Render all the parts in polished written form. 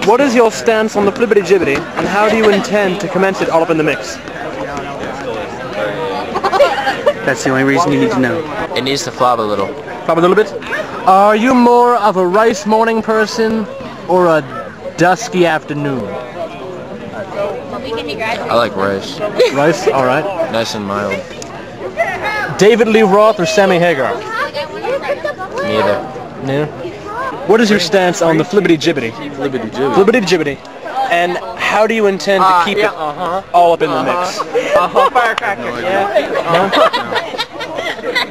What is your stance on the Flibbity Jibbity, and how do you intend to commence it all up in the mix? That's the only reason you need to know. It needs to flop a little. Flop a little bit? Are you more of a rice morning person or a dusky afternoon? I like rice. Rice? Alright. Nice and mild. David Lee Roth or Sammy Hagar? Neither. Yeah. What is your stance on the Flibbity Jibbity? Flibbity Jibbity. Flibbity Jibbity. And how do you intend to keep it all up in the mix? Firecracker. No?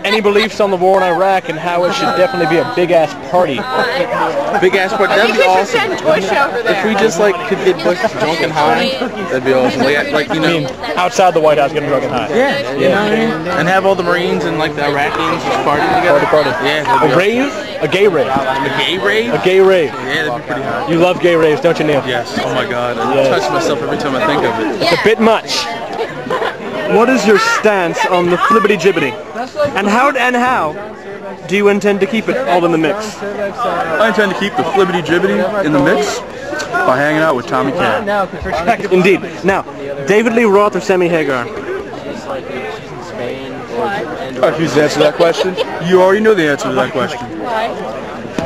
Any beliefs on the war in Iraq and how it should definitely be a big-ass party? Big-ass party. That'd be awesome. If we just could get Bush drunk and high, that'd be awesome. Like you know, outside the White House getting drunk and high. Yeah, you know what I mean? And have all the Marines and the Iraqis just party together. Party. Yeah. A rave? A gay rave. A gay rave? A gay rave. Yeah, that'd be pretty hot. You love gay raves, don't you, Neil? Yes. Oh my God. I touch myself every time I think of it. It's a bit much. What is your stance on the Flibbity Jibbity? And how do you intend to keep it all in the mix? I intend to keep the Flibbity Jibbity in the mix by hanging out with Tommy K. Indeed. Now, David Lee Roth or Sammy Hagar? Who's the answer to that question? You already know the answer to that question.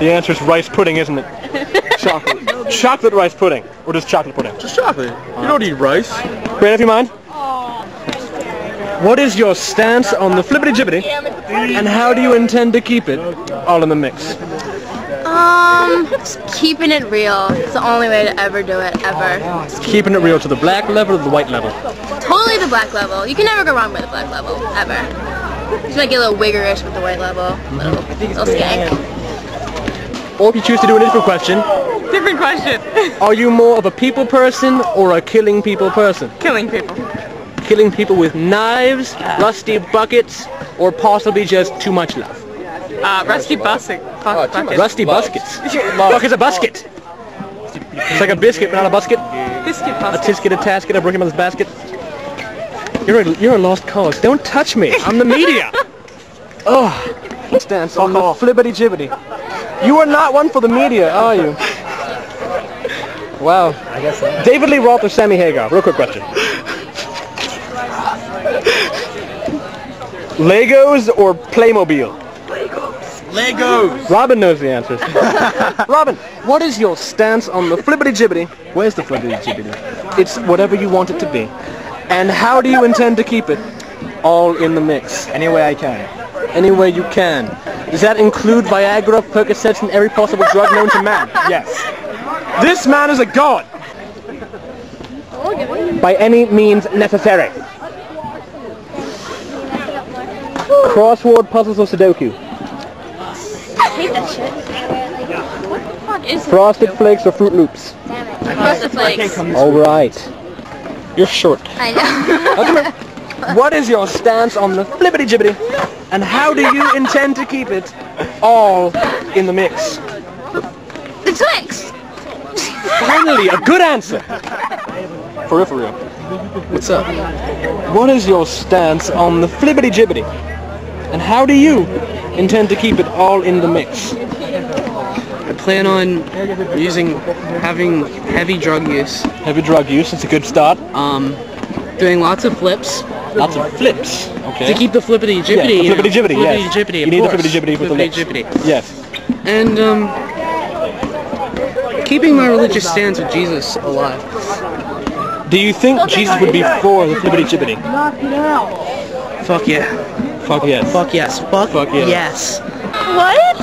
The answer is rice pudding, isn't it? Chocolate. Chocolate rice pudding. Or just chocolate pudding? Just chocolate. You don't eat rice. Brandon, if you mind? What is your stance on the Flibbity Jibbity, and how do you intend to keep it all in the mix? Just keeping it real. It's the only way to ever do it, ever. Keeping it real to the black level or the white level? Totally the black level. You can never go wrong with the black level, ever. Just make it a little wiggerish with the white level. Little skank. Or if you choose to do a different question. Different question. Are you more of a people person or a killing people person? Killing people. Killing people with knives, rusty buckets, or possibly just too much love? Rusty buckets. Rusty buskets. Bucket's a busket. It's like a biscuit, but not a busket. Biscuit A buskets. tisket, a tasket, a broken mother's basket. You're a lost cause. Don't touch me. I'm the media. Oh, stance on the Flibbity Jibbity. You are not one for the media, are you? Wow. I guess so. David Lee Roth or Sammy Hagar? Real quick question. Legos or Playmobil? Legos. Robin knows the answers. Robin, what is your stance on the Flibbity Jibbity? Where's the Flibbity Jibbity? It's whatever you want it to be. And how do you intend to keep it all in the mix? Any way I can. Any way you can. Does that include Viagra, Percocets, and every possible drug known to man? Yes. This man is a god! By any means necessary. Crossword, puzzles, or Sudoku? I hate that shit. Frosted Flakes or Fruit Loops? Frosted Flakes. Alright. You're short. I know. What is your stance on the Flibbity Jibbity? And how do you intend to keep it all in the mix? The Twix. Finally, a good answer! For real. What's up? What is your stance on the Flibbity Jibbity? And how do you intend to keep it all in the mix? I plan on having heavy drug use. Heavy drug use, it's a good start. Doing lots of flips. Lots of flips, okay. To keep the Flibbity Jibbity. Yeah, the Flibbity Jibbity, yes. Flibbity Jibbity, You need the Flibbity Jibbity for the lips. Jibbity. Yes. And, keeping my religious stance with Jesus alive. Do you think Jesus would be for the Flibbity Jibbity? Fuck yeah. Fuck yes. Fuck yes. Fuck yes. yes. What?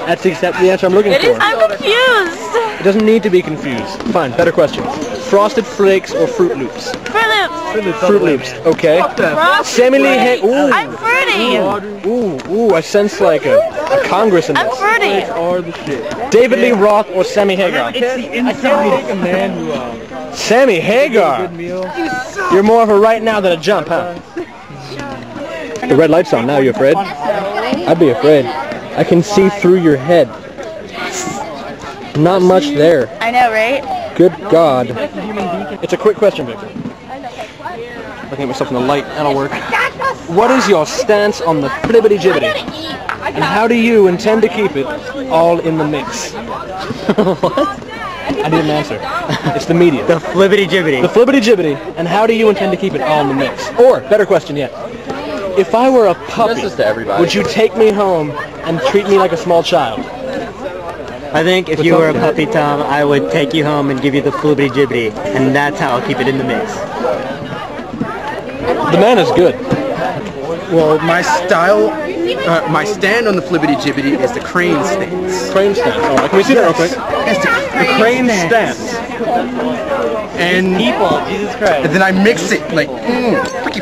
That's exactly the answer I'm looking for. I'm confused. It doesn't need to be confused. Fine, better question. Frosted Flakes or Fruit Loops? Fruit Loops. Fruit Loops, okay. Sammy Lee Hagar. Ooh. I'm fruity. Ooh, I sense like a Congress in I'm this. fruity. David Lee Roth or Sammy Hagar? Sammy Hagar. You're more of a right now than a jump, huh? The red light's on now. You afraid? I'd be afraid. I can see through your head. Not much there. I know, right? Good God. It's a quick question, Victor. Looking at myself in the light. That'll work. What is your stance on the Flibbity Jibbity? And how do you intend to keep it all in the mix? What? I need an answer. It's the media. The Flibbity Jibbity. The Flibbity Jibbity, and how do you intend to keep it all in the mix? Or, better question yet, if I were a puppy, This is to everybody. would you take me home and treat me like a small child? I think if you were a puppy, Tom, I would take you home and give you the Flibbity Jibbity, and that's how I'll keep it in the mix. The man is good. Well, my stand on the Flibbity Jibbity is the crane stance. Crane stance. All right, can we see that real quick? It's the crane stance. And People, Jesus Christ. then I mix it like, freaky.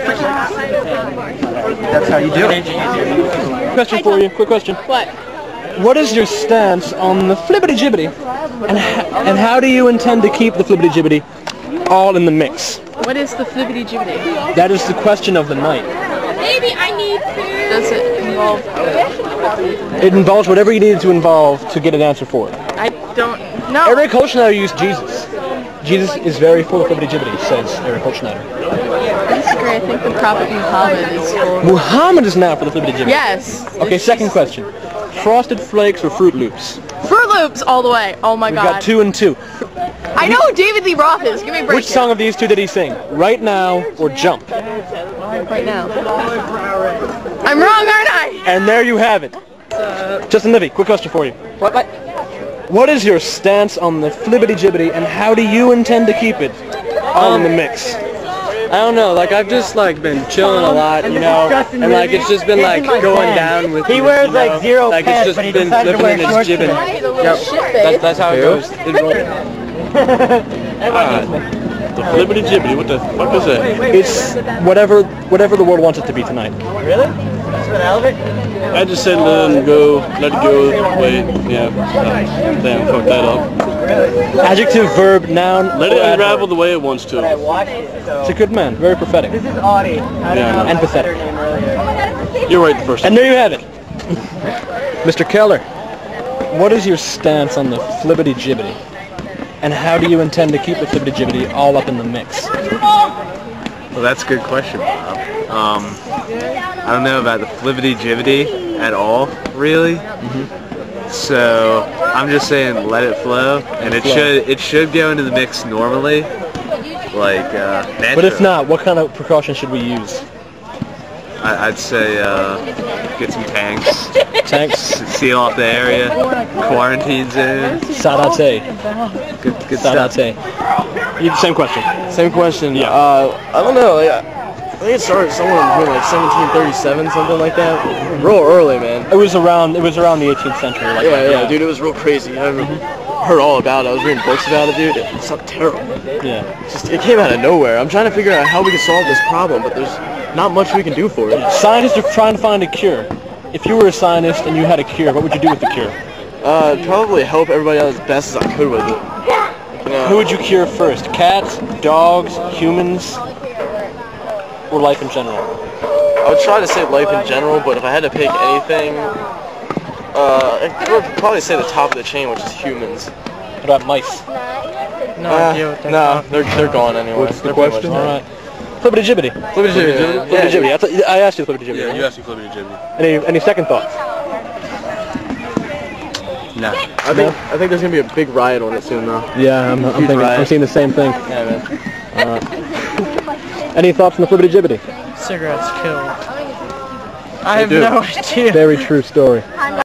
That's how you do it. Question for you. Quick question. What? What is your stance on the Flibbity Jibbity, and how do you intend to keep the Flibbity Jibbity all in the mix? What is the Flibbity Jibbity? That is the question of the night. Baby, I need food. Does it involve... It involves whatever you need to involve to get an answer for it. I don't know. Eric Holschneider used Jesus. Jesus is very full of Flibbity Jibbity, says Eric Holschneider. Basically, I think the Prophet Muhammad is full of... Muhammad is now for the Flibbity Jibbity. Yes. Okay, second question. Frosted Flakes or Fruit Loops? Fruit Loops all the way. Oh my We've god. got 2 and 2. I know who David Lee Roth is. Give me a break. Which song of these two did he sing? Right Now or Jump? Right now. I'm wrong, aren't I? And there you have it. Justin Livy, quick question for you. What is your stance on the Flibbity Jibbity, and how do you intend to keep it all in the mix? I don't know, like I've just like been chilling a lot, you know, and like it's just been like going down with He wears like zero like pants, it's but he just been decides to flipping wear and it's shorts jibbing. today. Yep, that's how it goes. The Flibbity Jibbity, what the fuck is that? It's whatever the world wants it to be tonight. Really? That's what out of it? I just said let it go, wait, yeah. Damn, fuck that up. Adjective, verb, noun, Let or it adverb. unravel the way it wants to. I watched it, so... It's a good man, very prophetic. This is Audie. I don't know. And pathetic. Her name earlier. You're right the first And time. there you have it. Mr. Keller, what is your stance on the Flibbity Jibbity? And how do you intend to keep the Flibbity Jibbity all up in the mix? Well, that's a good question, Bob. I don't know about the Flibbity Jibbity at all, really. So I'm just saying let it flow, and it should go into the mix normally, like naturally. But if not, what kind of precautions should we use? I'd say get some tanks, Tanks, seal off the area, quarantine zone. Sadate. Good stuff. Sadate. Same question. Same question. Yeah. I don't know. Like, I think it started somewhere in like 1737, something like that. Real early, man. It was around the 18th century. Like Yeah, dude, it was real crazy. I heard all about it. I was reading books about it, dude. It's not terrible. Yeah. It came out of nowhere. I'm trying to figure out how we can solve this problem, but there's not much we can do for it. Scientists are trying to find a cure. If you were a scientist and you had a cure, what would you do with the cure? Probably help everybody out as best as I could with it. Who would you cure first? Cats, dogs, humans, or life in general? I would try to say life in general, but if I had to pick anything, I would probably say the top of the chain, which is humans. What about mice? No, they're gone anyway. What's the question? All right. Flibbity Jibbity. Flibbity Jibbity. Flibbity Jibbity. I asked you Flibbity Jibbity. Yeah, you asked me Flibbity Jibbity. Any second thoughts? No. I think there's gonna be a big riot on it soon, though. Yeah, I'm thinking. riot. I'm seeing the same thing. Yeah, man. Any thoughts on the Flibbity Jibbity? Cigarettes kill. I have no idea. Very true story.